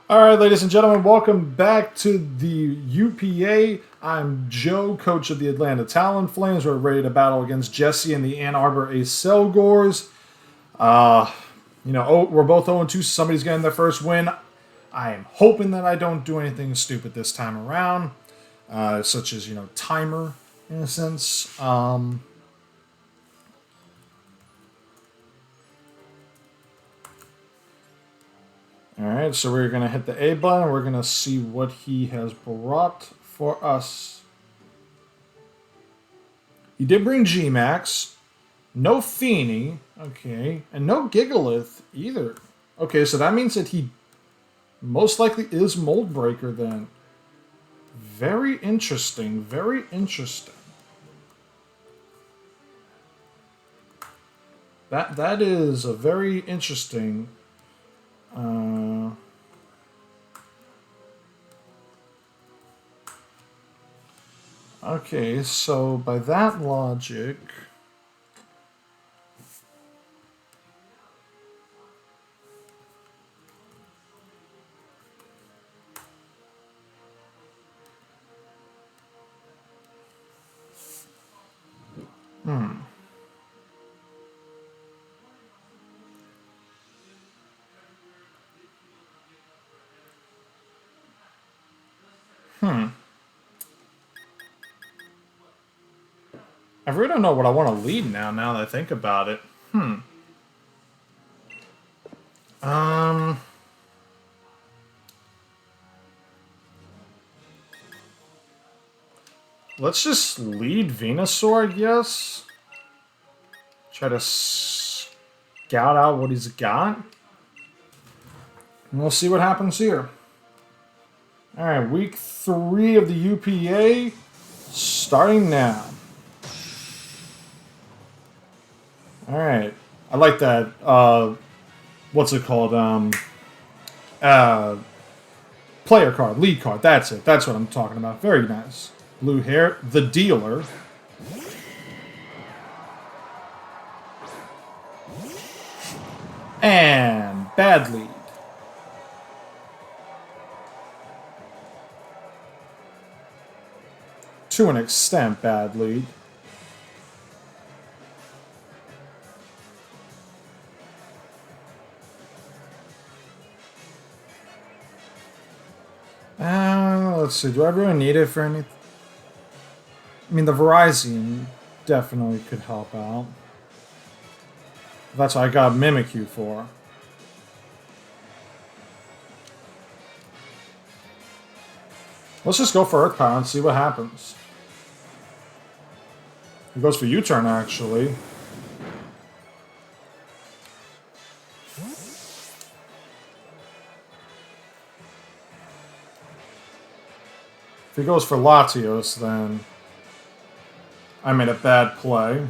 All right, ladies and gentlemen, welcome back to the UPA. I'm Joe, coach of the Atlanta Talon Flames. We're ready to battle against Jesse and the Ann Arbor Accelgors. We're both 0-2, so somebody's getting their first win. I am hoping that I don't do anything stupid this time around, such as, timer, in a sense. Alright, so we're going to hit the A button. We're going to see what he has brought for us. He did bring G-Max. No Feeny. Okay. And no Gigalith either. Okay, so that means that he most likely is Mold Breaker then. Very interesting. Very interesting. That is a very interesting... Okay, so by that logic... I really don't know what I want to lead now that I think about it. Let's just lead Venusaur, I guess. Try to scout out what he's got. And we'll see what happens here. Alright, week 3 of the UPA starting now. Alright. I like that. What's it called? Player card, lead card. That's it. That's what I'm talking about. Very nice. Blue hair, the dealer. And bad lead. To an extent, bad lead. Let's see. Do I really need it for anything? I mean, the Verizon definitely could help out. That's what I got Mimikyu for. Let's just go for Earth Power and see what happens. He goes for U-turn, actually. If he goes for Latios, then I made a bad play.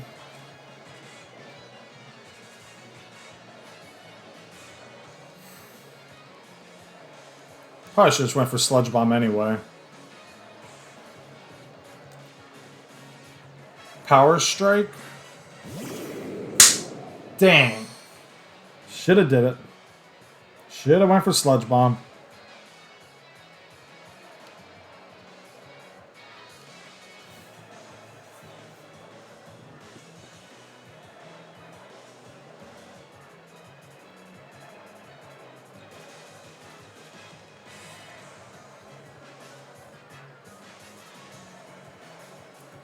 Probably should have just went for Sludge Bomb anyway. Power Strike? Dang. Should have did it. Should have went for Sludge Bomb.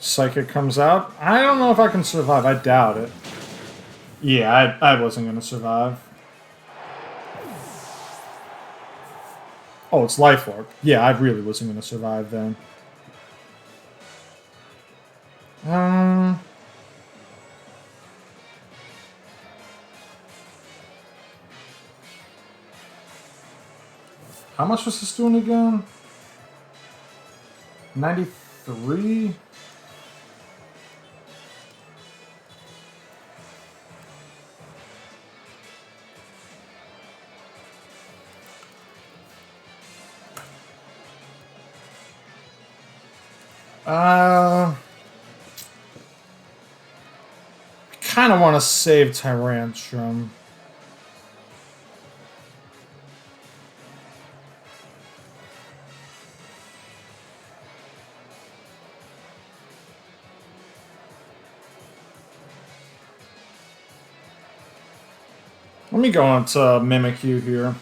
Psychic comes out. I don't know if I can survive. I doubt it. Yeah, I wasn't going to survive. Oh, it's Life Orb. Yeah, I really wasn't going to survive then. How much was this doing again? 93? Kind of want to save Tyrantrum. Let me go into Mimic You here.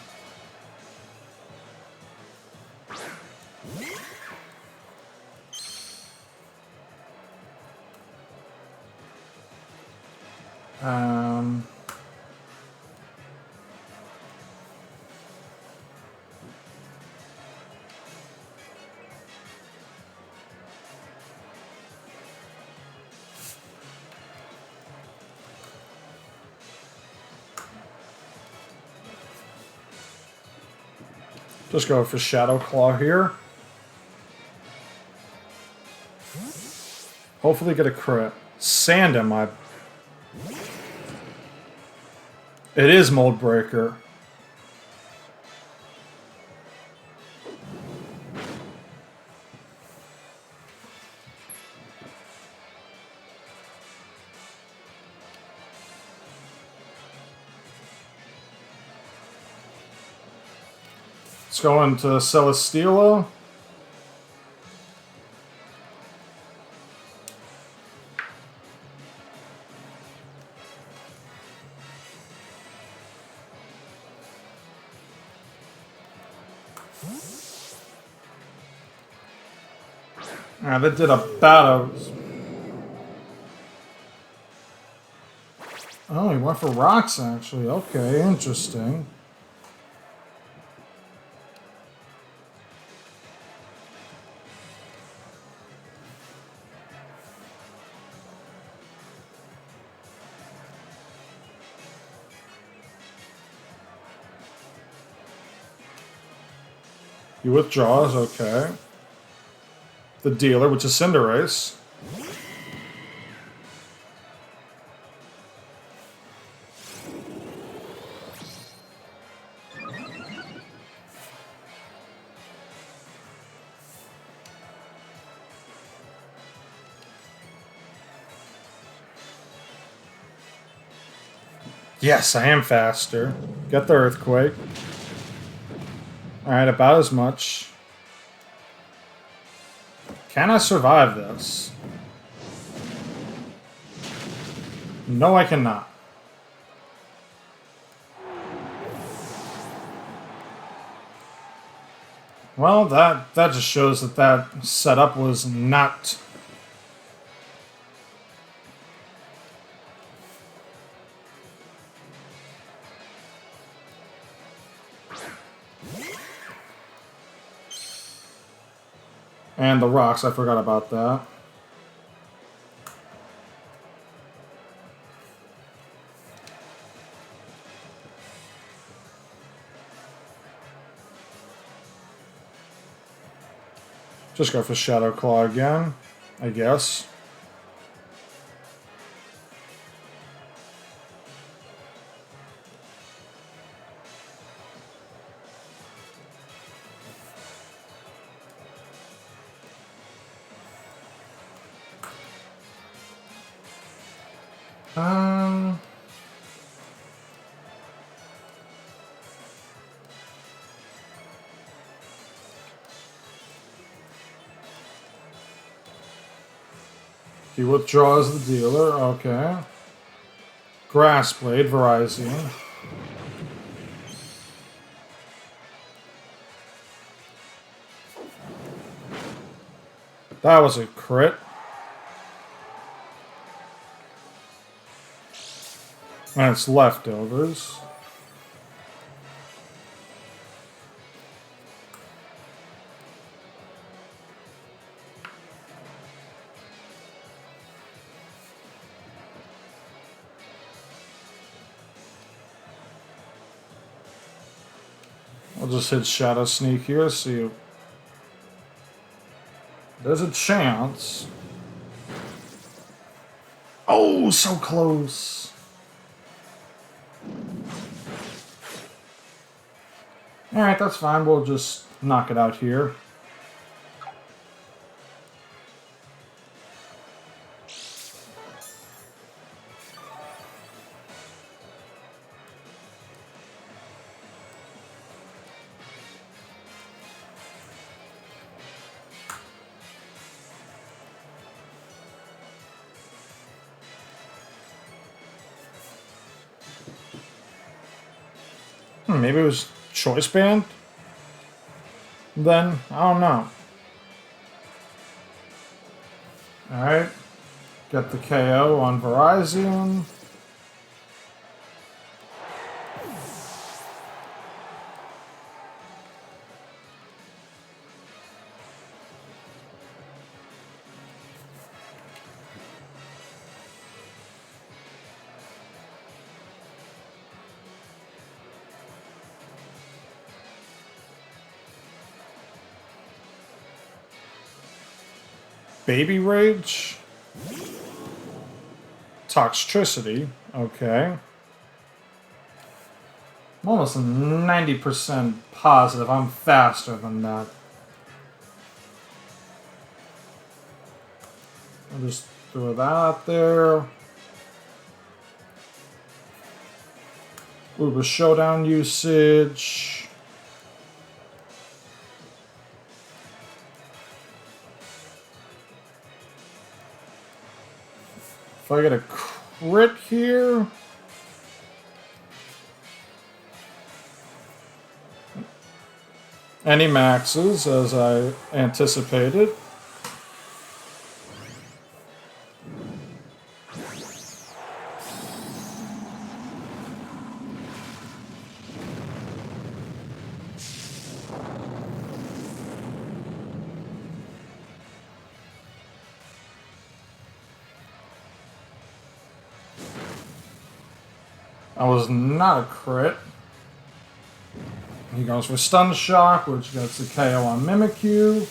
Just go for Shadow Claw here. Hopefully get a crit. Sand him, It is Mold Breaker. Let's go into Celesteela. That did about a... Oh, he went for rocks, actually. Okay, interesting. He withdraws, okay. The dealer, which is Cinderace. Yes, I am faster. Get the Earthquake. Alright, about as much. Can I survive this? No, I cannot. Well, that just shows that that setup was not... And the rocks, I forgot about that. Just go for Shadow Claw again, I guess. He withdraws the dealer, okay. Grass Blade, Verizon. That was a crit. And it's leftovers. I'll just hit Shadow Sneak here, see if there's a chance. Oh, so close. Alright, that's fine. We'll just knock it out here. Maybe it was choice band? Then, I don't know. Alright. Get the KO on Verizon. Baby Rage? Toxicity. Okay. I'm almost 90% positive I'm faster than that. I'll just throw that out there. Uber Showdown usage. If I get a crit here... Any maxes, as I anticipated. I was not a crit. He goes for Stun Shock, which gets the KO on Mimikyu.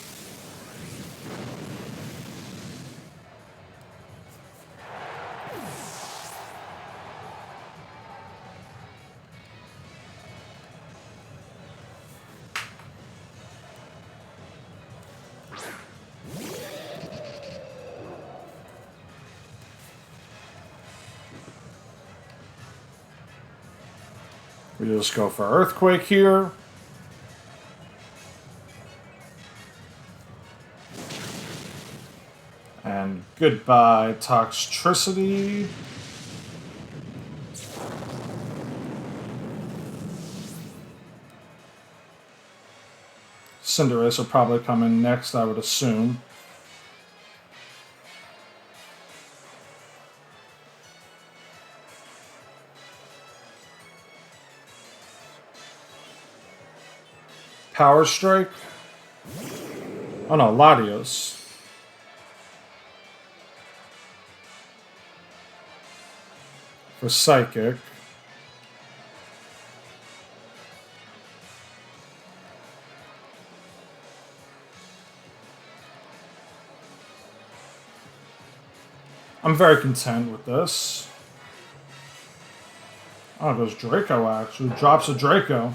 We just go for Earthquake here. And goodbye, Toxicity. Cinderace will probably come in next, I would assume. Power Strike. Oh no, Latios. For Psychic. I'm very content with this. Oh, it goes Draco actually. Drops a Draco.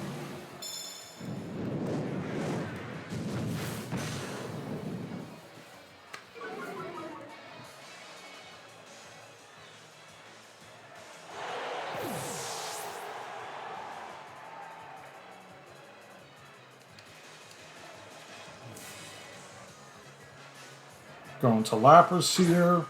Going to Lapras here.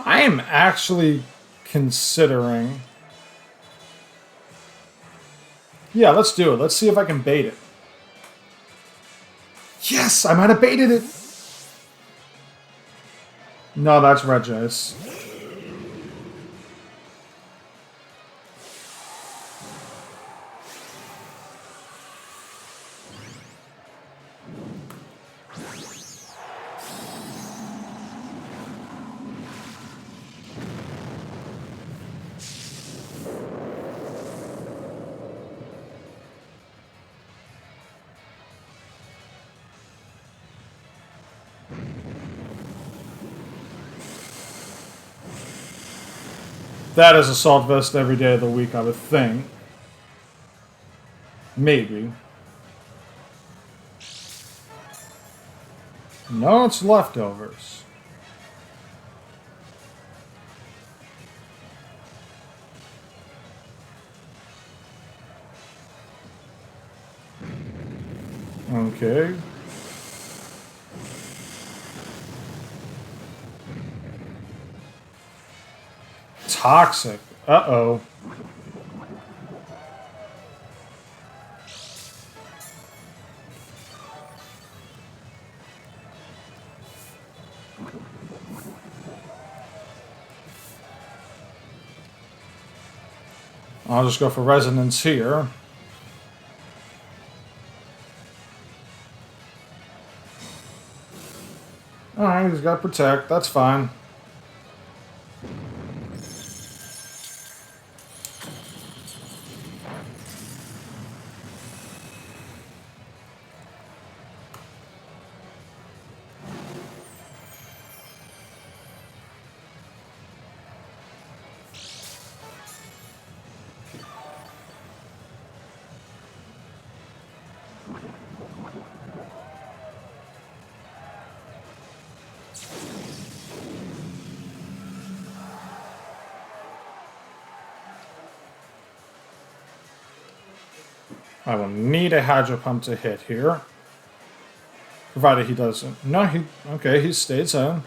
I am actually considering... Yeah, let's do it. Let's see if I can bait it. Yes! I might have baited it! No, that's Regice. That is Assault Vest every day of the week, I would think. Maybe. No, it's leftovers. Okay. Toxic. Uh-oh. I'll just go for resonance here. Alright, he's got protect. That's fine. I will need a Hydro Pump to hit here. Provided he doesn't. No, he... Okay, he stays in.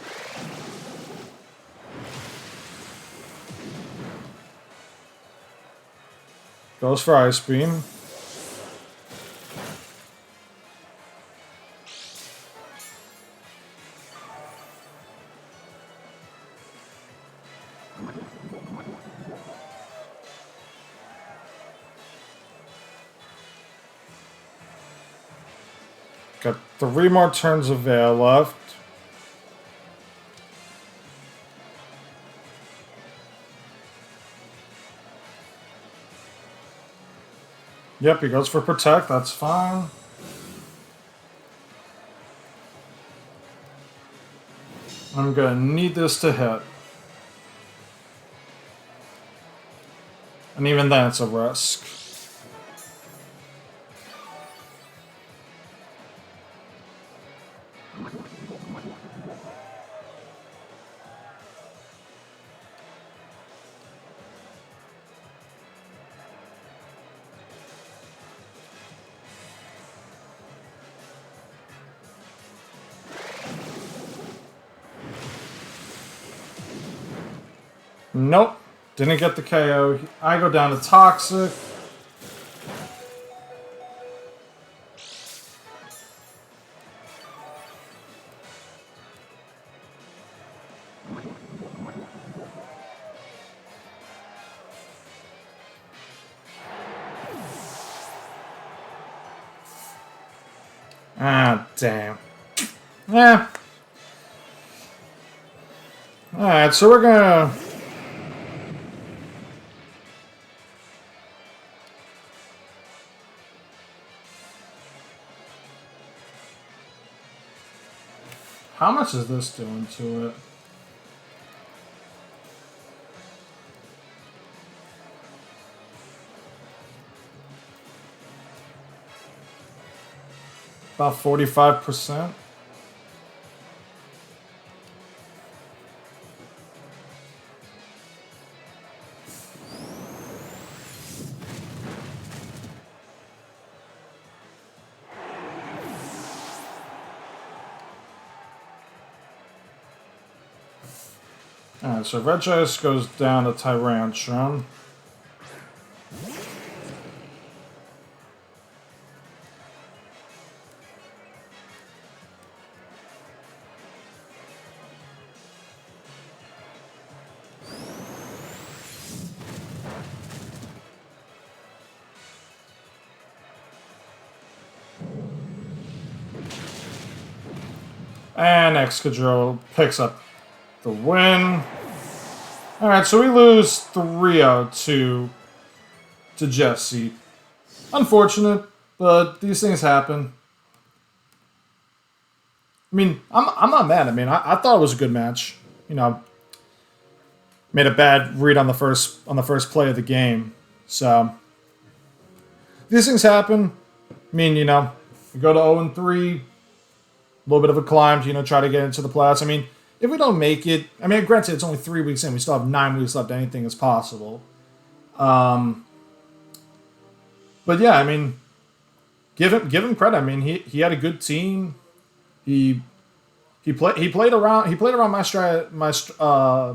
Goes for Ice Beam. Got 3 more turns of Veil left. Yep, he goes for Protect. That's fine. I'm gonna need this to hit. And even then, it's a risk. Nope. Didn't get the KO. I go down to Toxic. Ah, damn. Yeah. Alright, so we're gonna... How much is this doing to it? About 45%. Alright, so Regis goes down to Tyrantrum. And Excadrill picks up the win. Alright, so we lose 3-0 to Jesse. Unfortunate, but these things happen. I mean, I'm not mad. I mean, I thought it was a good match. You know, made a bad read on the first play of the game. So these things happen. I mean, you go to 0-3, a little bit of a climb to, try to get into the playoffs. I mean, if we don't make it, I mean, granted, it's only 3 weeks in. We still have 9 weeks left. Anything is possible. But yeah, I mean, give him credit. I mean, he had a good team. He played around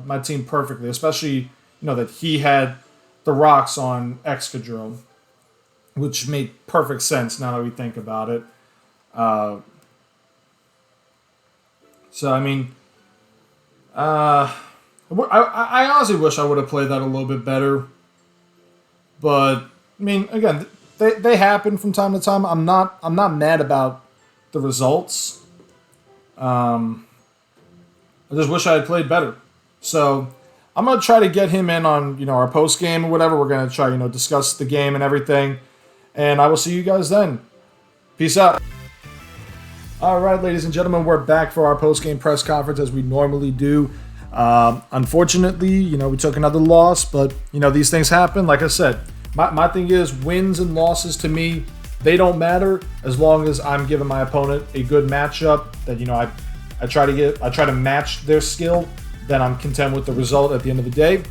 my team perfectly, especially that he had the rocks on Excadrill, which made perfect sense now that we think about it. So I mean, I honestly wish I would have played that a little bit better, but I mean, again, they happen from time to time. I'm not mad about the results. I just wish I had played better. So I'm gonna try to get him in on our post game or whatever. We're gonna try discuss the game and everything, and I will see you guys then. Peace out. All right, ladies and gentlemen, we're back for our post game press conference as we normally do. Unfortunately, we took another loss, but these things happen. Like I said, my thing is wins and losses to me, they don't matter as long as I'm giving my opponent a good matchup that I try to match their skill. Then I'm content with the result at the end of the day.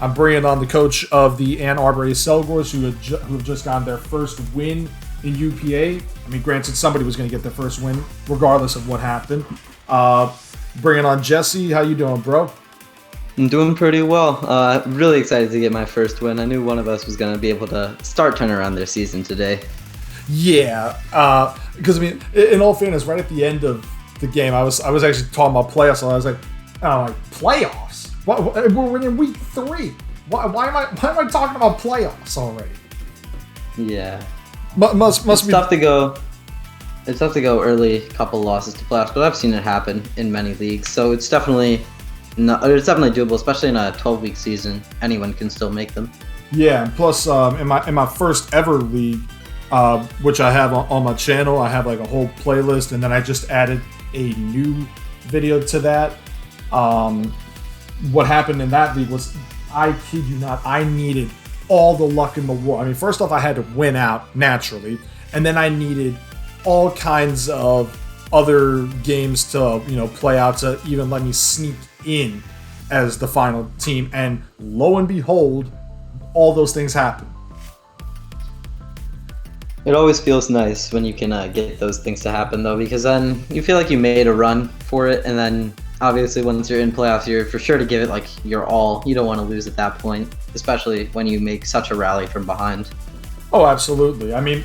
I'm bringing on the coach of the Arbor Accelgors who have just gotten their first win in UPA. I mean, granted, somebody was going to get their first win regardless of what happened. Bringing on Jesse. How you doing, bro? I'm doing pretty well. Really excited to get my first win. I knew one of us was going to be able to start turning around their season today. Yeah, because I mean, in all fairness, right at the end of the game, I was actually talking about playoffs, and I was like, playoffs? We're in week 3. Why am I talking about playoffs already? Yeah, must it's be tough to go. It's tough to go early, couple losses to playoffs, but I've seen it happen in many leagues, so it's definitely doable, especially in a 12-week season. Anyone can still make them. Yeah, and plus in my first ever league, which I have on my channel, I have like a whole playlist, and then I just added a new video to that. What happened in that league was, I kid you not, I needed all the luck in the world. I mean, first off, I had to win out naturally, and then I needed all kinds of other games to play out to even let me sneak in as the final team. And lo and behold, all those things happen. It always feels nice when you can get those things to happen, though, because then you feel like you made a run for it, and then obviously once you're in playoffs, you're for sure to give it like your all. You don't want to lose at that point, especially when you make such a rally from behind. Oh, absolutely. I mean,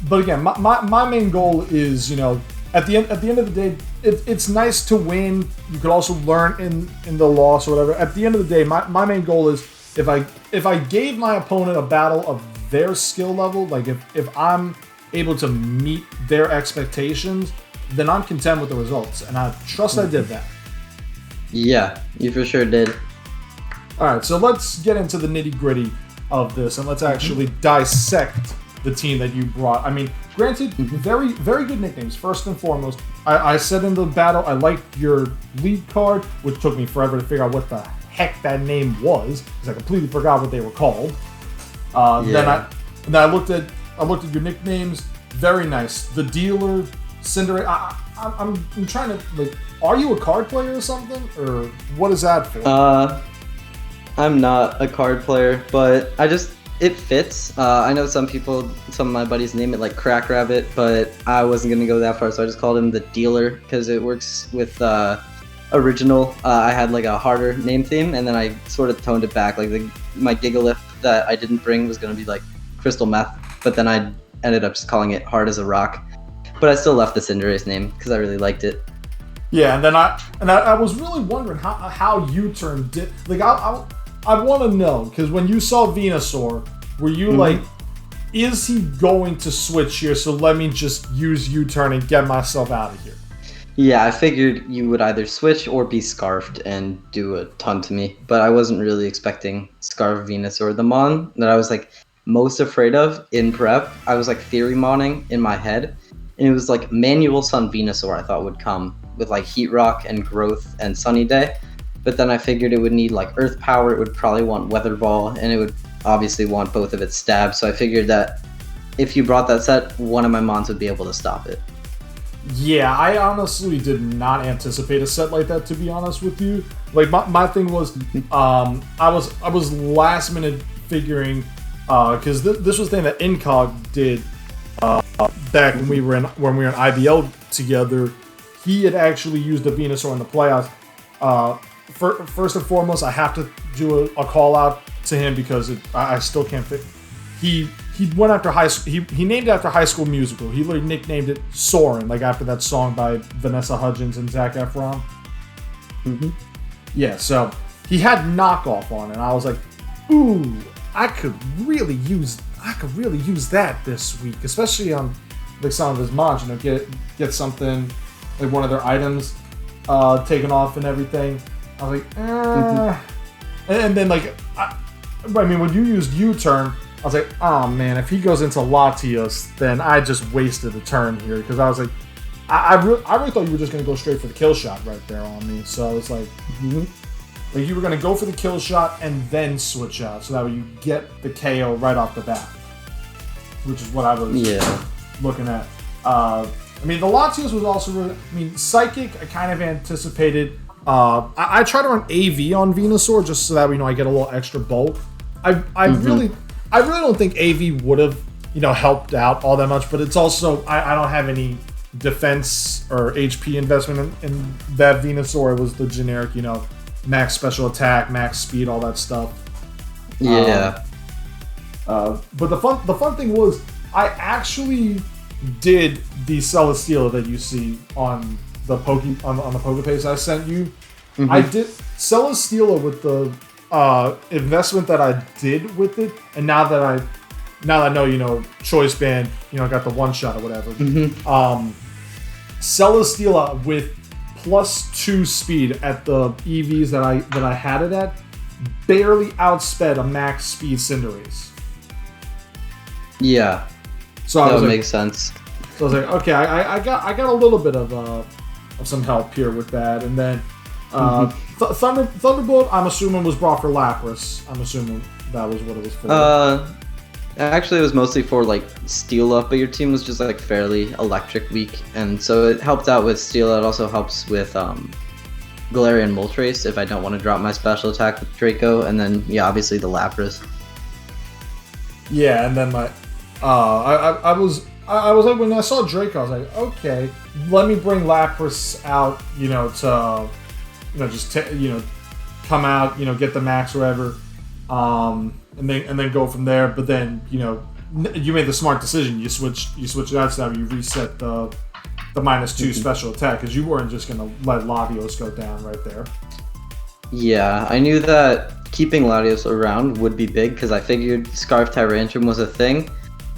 but again, my main goal is, at the end of the day, it's nice to win. You could also learn in the loss or whatever. At the end of the day, my main goal is if I gave my opponent a battle of their skill level, like if I'm able to meet their expectations, then I'm content with the results, and I trust I did that. Yeah, you for sure did. All right, so let's get into the nitty-gritty of this, and let's actually dissect the team that you brought. I mean, granted, very, very good nicknames, first and foremost. I said in the battle, I liked your lead card, which took me forever to figure out what the heck that name was, because I completely forgot what they were called. Then I looked at your nicknames. Very nice. The Dealer, Cinderella. I'm trying to, like, are you a card player or something, or what is that for? I'm not a card player, but it fits. I know some of my buddies name it like Crack Rabbit, but I wasn't gonna go that far, so I just called him the Dealer because it works with original. I had like a harder name theme, and then I sort of toned it back. Like my Gigalith that I didn't bring was gonna be like Crystal Meth, but then I ended up just calling it Hard as a Rock. But I still left the Cinderace name because I really liked it. Yeah, and then I was really wondering how U-turn did. Like I want to know, because when you saw Venusaur, were you like, is he going to switch here? So let me just use U-turn and get myself out of here. Yeah, I figured you would either switch or be Scarfed and do a ton to me, but I wasn't really expecting Scarf Venusaur. The Mon that I was like most afraid of in prep, I was like theory moning in my head, and it was like Manual Sun Venusaur I thought would come with like Heat Rock and Growth and Sunny Day, but then I figured it would need like Earth Power, it would probably want Weather Ball, and it would obviously want both of its stabs, so I figured that if you brought that set, one of my mons would be able to stop it. Yeah, I honestly did not anticipate a set like that, to be honest with you. Like, my thing was, I was last minute figuring, because this was the thing that Incog did back when we were in IBL together. He had actually used a Venusaur in the playoffs. First and foremost, I have to do a call out to him because I still can't fit. He went after he named it after High School Musical. He literally nicknamed it Soarin', like after that song by Vanessa Hudgens and Zac Efron. Mm-hmm. Yeah, so he had knockoff on it, and I was like, ooh, I could really use that this week, especially on like some of his mods. You know, get something like one of their items taken off and everything. I was like, and then like, I mean, when you used U-turn, I was like, oh man, if he goes into Latios, then I just wasted a turn here, because I was like, I really thought you were just gonna go straight for the kill shot right there on me. So I was like, like you were gonna go for the kill shot and then switch out, so that way you get the KO right off the bat, which is what I was looking at. I mean, the Latios was also really, I mean, Psychic, I kind of anticipated. I try to run AV on Venusaur just so that I get a little extra bulk. I really don't think AV would have helped out all that much, but it's also I don't have any defense or HP investment in that Venusaur. It was the generic max special attack, max speed, all that stuff. Yeah. But the fun thing was I actually did the Celesteela that you see on the on the Pokepace I sent you. I did Celesteela with the investment that I did with it, and now that I know Choice Band got the one shot or whatever. Celesteela with +2 speed at the EVs that I had it at barely outsped a max speed Cinderace. Yeah. So that would make sense. So I was like, okay, I got a little bit of some help here with that, and then Thunderbolt, I'm assuming was brought for Lapras. I'm assuming that was what it was for. Actually, it was mostly for like Steel Up, but your team was just like fairly electric weak, and so it helped out with Steel. It also helps with Galarian Moltres if I don't want to drop my special attack with Draco, and then obviously the Lapras. Yeah, and then my I was like, when I saw Draco, I was like, okay, let me bring Lapras out, to just come out, get the max or whatever, and then go from there. But then you made the smart decision. You switched it out, so now you reset the -2 special attack, because you weren't just gonna let Latios go down right there. Yeah, I knew that keeping Latios around would be big, because I figured Scarf Tyrantrum was a thing.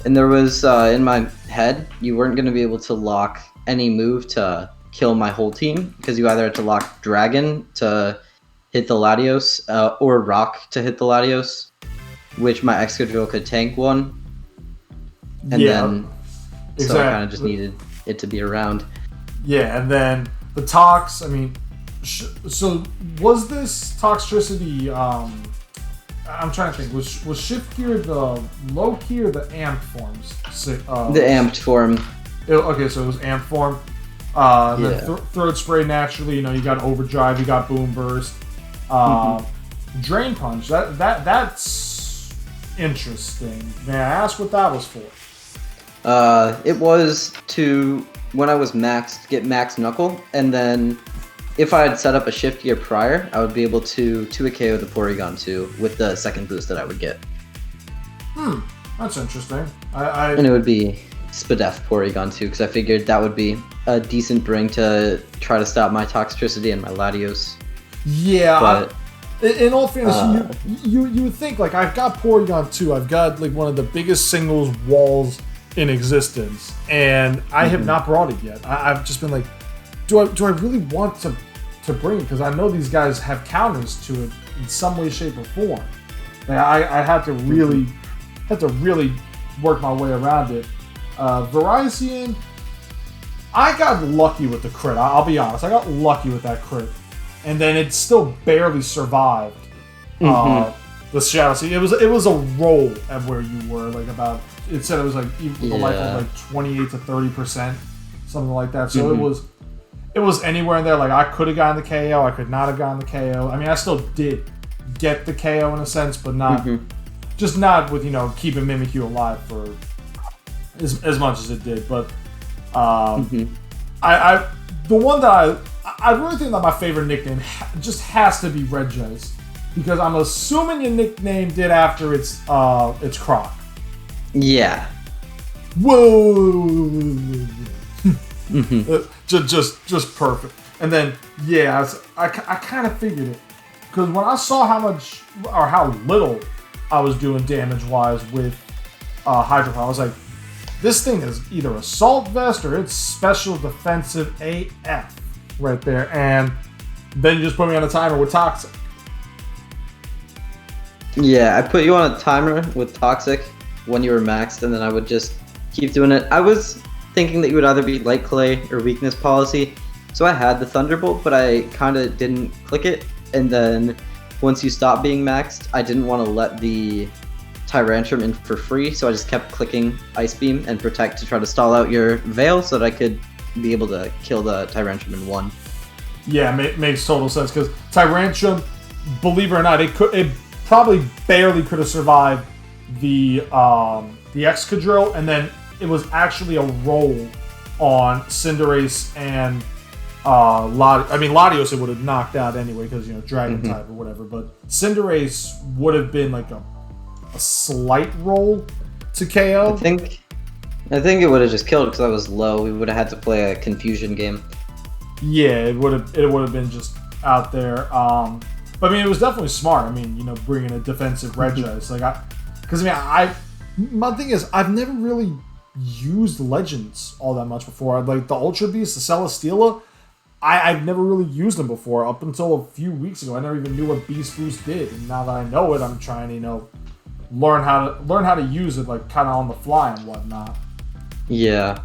And there was, in my head, you weren't going to be able to lock any move to kill my whole team, because you either had to lock Dragon to hit the Latios, or Rock to hit the Latios, which my Excadrill could tank one. And then, exactly. So I kind of just needed it to be around. Yeah, and then the Tox, I mean, so was this Toxtricity, I'm trying to think. Was Shift Gear the low key or the amped forms? The amped form. Okay, so it was amped form. Then Throat Spray naturally. You got Overdrive. You got Boom Burst. Drain Punch. That's interesting. May I ask what that was for? It was to, when I was maxed, get max Knuckle, and then if I had set up a Shift Gear prior, I would be able to 2 KO the Porygon 2 with the second boost that I would get. That's interesting. And it would be Spadef Porygon 2, because I figured that would be a decent bring to try to stop my Toxtricity and my Latios. Yeah, but, in all fairness, you would think, like, I've got Porygon 2, I've got like one of the biggest singles walls in existence, and I have not brought it yet. I've just been like, do I really want to bring it? Because I know these guys have counters to it in some way, shape, or form. Like, I had to really work my way around it. Verizon, I got lucky with the crit. I'll be honest, I got lucky with that crit, and then it still barely survived the Shadow Sea. It was a roll at where you were, like about it said it was like with a life of like 28 to 30%, something like that. So it was anywhere in there. Like I could have gotten the KO, I could not have gotten the KO. I mean, I still did get the KO in a sense, but not just not with keeping Mimikyu alive for as much as it did. But I the one that I really think that my favorite nickname just has to be Red Jays, because I'm assuming your nickname did after it's Croc. Yeah. Whoa. Just perfect. And then I kind of figured it, because when I saw how much or how little I was doing damage wise with Hydro Pump, I was like, this thing is either Assault Vest or it's Special Defensive AF right there. And then you just put me on a timer with Toxic. Yeah, I put you on a timer with Toxic when you were maxed, and then I would just keep doing it. I was thinking that you would either be Light Clay or Weakness Policy, so I had the Thunderbolt, but I kind of didn't click it. And then once you stopped being maxed, I didn't want to let the Tyrantrum in for free, so I just kept clicking Ice Beam and Protect to try to stall out your Veil so that I could be able to kill the Tyrantrum in one. Yeah, makes total sense, because Tyrantrum, believe it or not, it probably barely could have survived the Excadrill, and then it was actually a roll on Cinderace and Latios it would have knocked out anyway, because Dragon type or whatever, but Cinderace would have been like a slight roll to KO. I think it would have just killed because I was low. We would have had to play a confusion game. Yeah, it would have been just out there. But I mean, it was definitely smart. I mean, bringing a defensive Regice, my thing is, I've never really used Legends all that much before. Like the Ultra Beast, the Celesteela, I've never really used them before. Up until a few weeks ago, I never even knew what Beast Boost did. And now that I know it, I'm trying to learn how to use it, like kind of on the fly and whatnot. Yeah.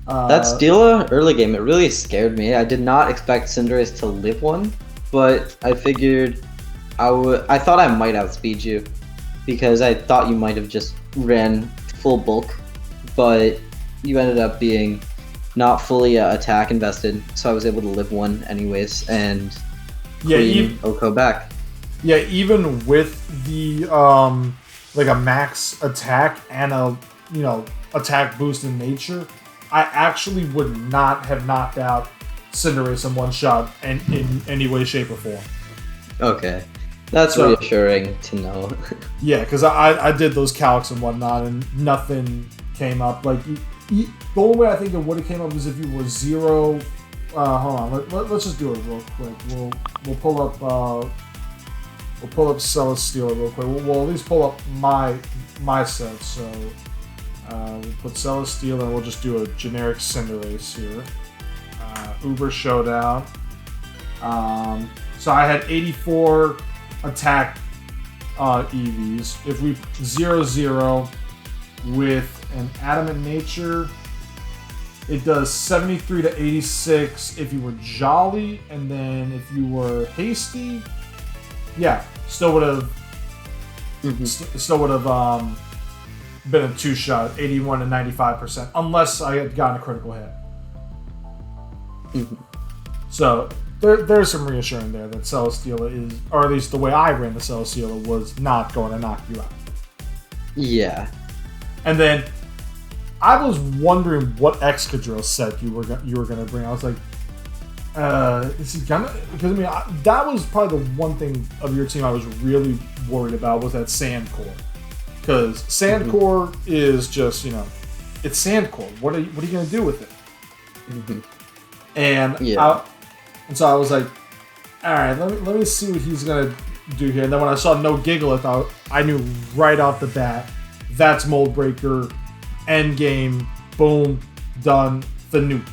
That Steela early game, it really scared me. I did not expect Cinderace to live one, but I figured I thought I might outspeed you, because I thought you might have just ran full bulk, but you ended up being not fully attack invested, so I was able to live one anyways and clean Oko back. Yeah, even with the like a max attack and a attack boost in nature, I actually would not have knocked out Cinderace in one shot in any way, shape, or form. Okay. That's reassuring to know. Yeah, because I did those calcs and whatnot, and nothing came up. Like, the only way I think it would have came up is if you were 0. Hold on, let's just do it real quick. We'll pull up Celesteela real quick. We'll at least pull up my set. So we'll put Celesteela, and we'll just do a generic Cinderace here. Uber Showdown. So I had 84 attack EVs. If we 0-0 with an Adamant Nature, it does 73 to 86 if you were Jolly, and then if you were Hasty, still would have been a 2-shot, 81 to 95%, unless I had gotten a critical hit. So there's some reassuring there that Celesteela is, or at least the way I ran the Celesteela, was not going to knock you out. Yeah. And then I was wondering what Excadrill set you were going to bring. I was like, is he gonna? Because that was probably the one thing of your team I was really worried about, was that Sand Core. Because Sand Core is just, it's Sand Core. What are you going to do with it? And so I was like, all right, let me see what he's going to do here. And then when I saw no Gigalith, I knew right off the bat, that's Mold Breaker, end game, boom, done, Fanute.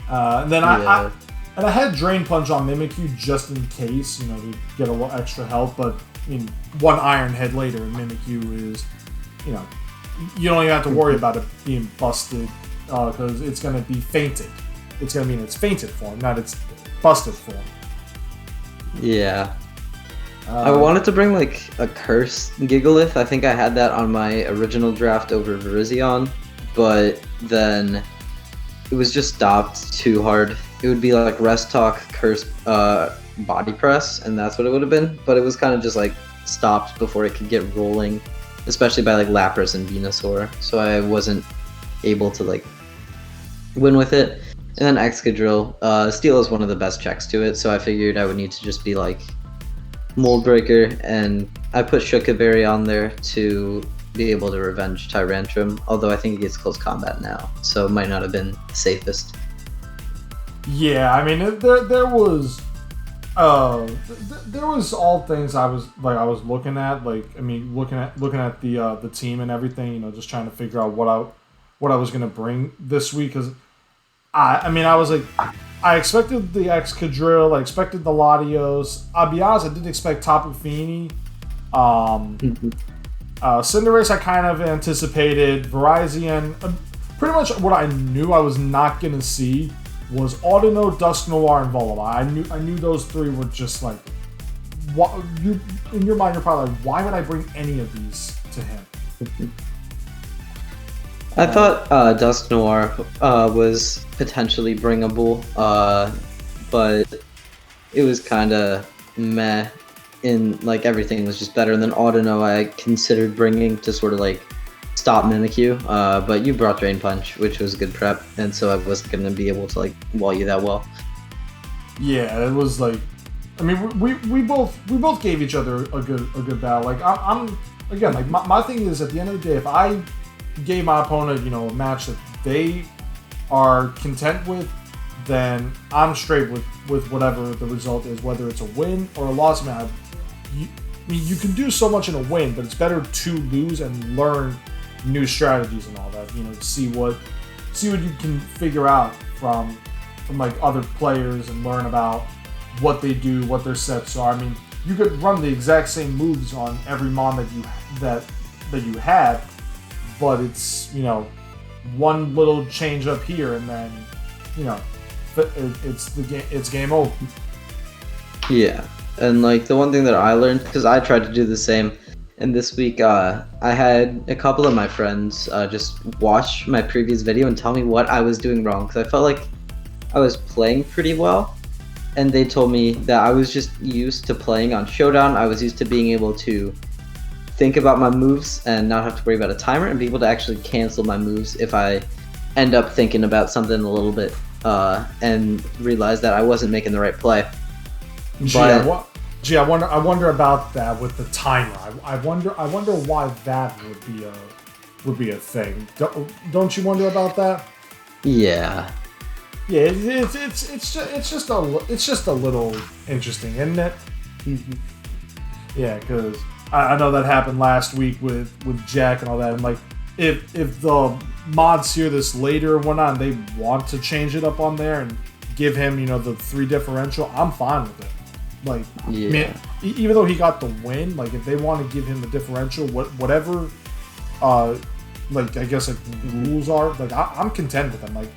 And then I had Drain Punch on Mimikyu just in case, to get a little extra health. But one Iron Head later, Mimikyu is, you don't even have to worry about it being busted, because it's going to be fainted. It's going to be in its fainted form, not its busted form. Yeah. I wanted to bring like a curse Gigalith. I think I had that on my original draft over Virizion, but then it was just stopped too hard. It would be like Rest Talk, Curse, Body Press, and that's what it would have been. But it was kind of just like stopped before it could get rolling, especially by like Lapras and Venusaur. So I wasn't able to like win with it. And then Excadrill, Steel is one of the best checks to it, so I figured I would need to just be like Mold Breaker, and I put Shukaberry on there to be able to revenge Tyrantrum, although I think it gets close combat now, so it might not have been the safest. Yeah, I mean, there was all things I was looking at, like, I mean, looking at the team and everything, you know, just trying to figure out what I was gonna bring this week, because I mean, I was like, I expected the Excadrill, I expected the Latios. I'll be honest, I didn't expect Tapu Fini. Cinderace I kind of anticipated. Virizion, pretty much what I knew I was not going to see was Audino, Dusknoir, and Volibile. I knew those three were just like, what, in your mind, you're probably like, why would I bring any of these to him? I thought Dusknoir was potentially bringable, but it was kind of meh. In like everything was just better. And then Audino I considered bringing to sort of like stop Mimikyu, but you brought Drain Punch, which was good prep, and so I wasn't going to be able to like wall you that well. Yeah, it was like, I mean, we both gave each other a good battle. Like I'm again, like my thing is, at the end of the day, if I gave my opponent, you know, a match that they are content with, then I'm straight with whatever the result is, whether it's a win or a loss. Man, I mean, you can do so much in a win, but it's better to lose and learn new strategies and all that. You know, see what you can figure out from like other players and learn about what they do, what their sets are. I mean, you could run the exact same moves on every mon that you had, but it's, you know, one little change up here, and then, you know, it's game over. Yeah, and like the one thing that I learned, because I tried to do the same, and this week I had a couple of my friends just watch my previous video and tell me what I was doing wrong, because I felt like I was playing pretty well, and they told me that I was just used to playing on Showdown. I was used to being able to think about my moves and not have to worry about a timer, and be able to actually cancel my moves if I end up thinking about something a little bit and realize that I wasn't making the right play. I wonder about that with the timer. I wonder why that would be a thing. Don't you wonder about that? Yeah. Yeah, it's just a little interesting, isn't it? Mm-hmm. Yeah, because I know that happened last week with Jack and all that. And like, if the mods hear this later and whatnot, and they want to change it up on there and give him, you know, the 3 differential, I'm fine with it. Like, yeah. Man, even though he got the win, like if they want to give him the differential, whatever, like I guess like rules are, like I'm content with them. Like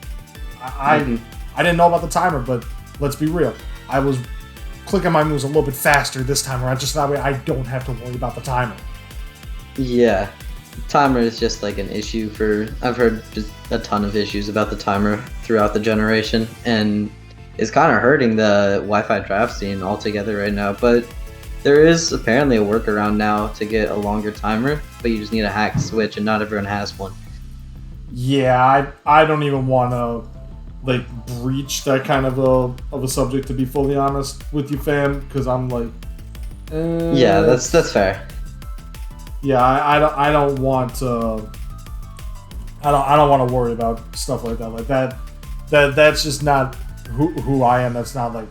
I didn't know about the timer, but let's be real, I was clicking my moves a little bit faster this time around, just that way I don't have to worry about the timer. Yeah, timer is just like an issue I've heard just a ton of issues about the timer throughout the generation, and it's kind of hurting the Wi-Fi draft scene altogether right now. But there is apparently a workaround now to get a longer timer, but you just need a hack switch, and not everyone has one. Yeah, I don't even want to like breach that kind of a subject, to be fully honest with you, fam, because I'm like, yeah, that's fair. Yeah, I don't want to. I don't want to worry about stuff like that. Like that's just not who I am. That's not like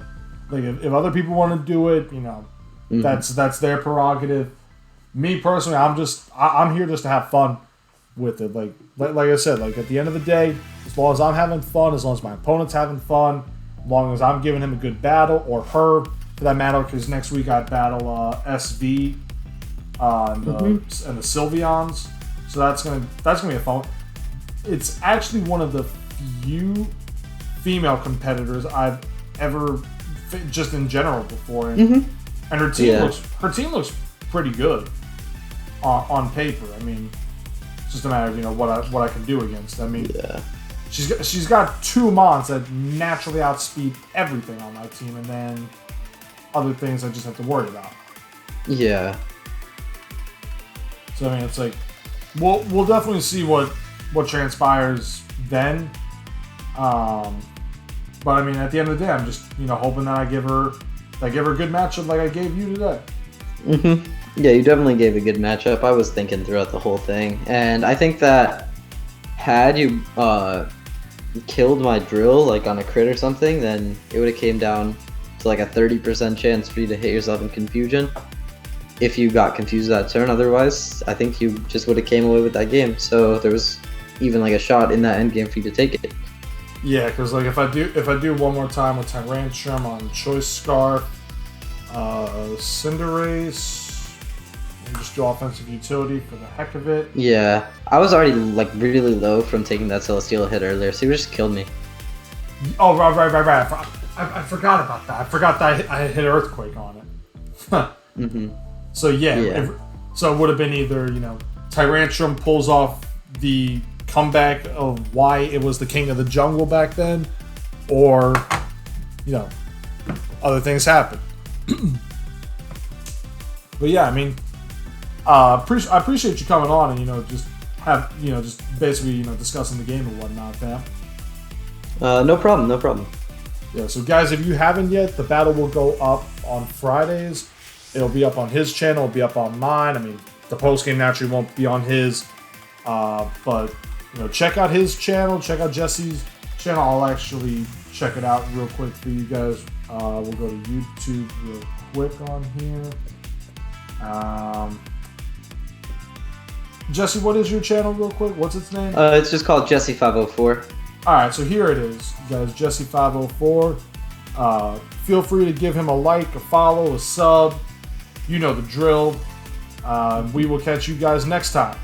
if other people want to do it, you know, that's their prerogative. Me personally, I'm here just to have fun with it. Like I said, like at the end of the day, as long as I'm having fun, as long as my opponent's having fun, as long as I'm giving him a good battle, or her for that matter, because next week I battle SV and the Sylveons, so that's gonna be a fun. It's actually one of the few female competitors I've ever just in general before, and And her team Yeah. looks pretty good on paper. I mean, it's just a matter of what I can do against. I mean, Yeah. she's got 2 mons that naturally outspeed everything on my team, and then other things I just have to worry about. Yeah. So I mean, it's like we'll definitely see what transpires then. But I mean, at the end of the day, I'm just hoping that I give her a good matchup like I gave you today. Yeah, you definitely gave a good matchup. I was thinking throughout the whole thing, and I think that had you killed my drill like on a crit or something, then it would have came down to like a 30% chance for you to hit yourself in confusion if you got confused that turn. Otherwise, I think you just would have came away with that game. So there was even like a shot in that end game for you to take it. Yeah, because like if I do one more time with Tyrantrum on Choice Scarf, Cinderace, and just do offensive utility for the heck of it. Yeah, I was already like really low from taking that Celestial hit earlier, so he just killed me. Oh, right. I forgot about that. I forgot that I hit Earthquake on it. So yeah. So it would have been either Tyrantrum pulls off the comeback of why it was the king of the jungle back then, or other things happen. But yeah, I mean, I appreciate you coming on and just basically discussing the game and whatnot, fam. No problem. Yeah, so guys, if you haven't yet, the battle will go up on Fridays. It'll be up on his channel, it'll be up on mine. I mean, the post game naturally won't be on his, but check out his channel, check out Jesse's channel. I'll actually check it out real quick for you guys. We'll go to YouTube real quick on here. Jesse, what is your channel real quick? What's its name? It's just called Jesse504. Alright, so here it is, guys. Jesse504. Feel free to give him a like, a follow, a sub. You know the drill. We will catch you guys next time.